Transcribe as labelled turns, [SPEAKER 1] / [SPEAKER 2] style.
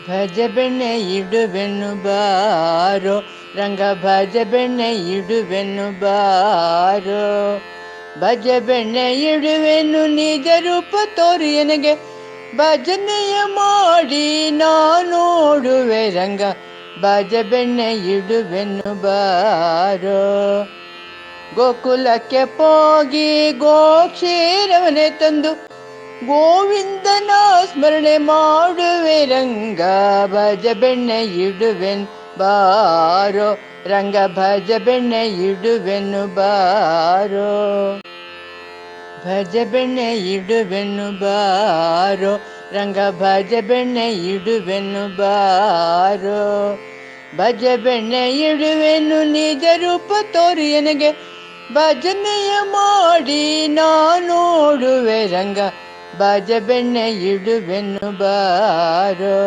[SPEAKER 1] ಭಜ ಬೆಣ್ಣೆ ಇಡುವೆನು ಬಾರೋ ರಂಗ ಭಜ ಬೆಣ್ಣೆ ಇಡುವೆನು ಬಾರೋ. ಭಜ ಬೆಣ್ಣೆ ಇಡುವೆನು ನಿಜ ರೂಪ ತೋರು ಎನಗೆ, ಭಜನೆಯ ಮಾಡಿ ನೋಡುವೆ ರಂಗ ಭಜ ಬೆಣ್ಣೆ ಇಡುವೆನು ಬಾರೋ. ಗೋಕುಲಕ್ಕೆ ಹೋಗಿ ಗೋಕ್ಷೀರವನೆ ತಂದು ಗೋವಿಂದನ ಸ್ಮರಣೆ ಮಾಡುವೆ ರಂಗ ಭಜ ಬೆಣ್ಣೆ ಇಡುವೆನು ಬಾರೋ ರಂಗ ಭಜ ಬೆಣ್ಣೆ ಇಡುವೆನು ಬಾರೋ. ಭಜ ಬೆಣ್ಣೆ ಇಡುವೆನು ಬಾರೋ ರಂಗ ಭಜ ಬೆಣ್ಣೆ ಇಡುವೆನು ಬಾರೋ. ಭಜ ಬೆಣ್ಣೆ ಇಡುವೆನು ನಿಜ ರೂಪ ತೋರು ಎನಗೆ, ಭಜನೆಯ ಮಾಡಿ ನೋಡುವೆ ರಂಗ ಭಜ ಬೆಣ್ಣೆ ಇಡುವೆನು ಬಾರೋ.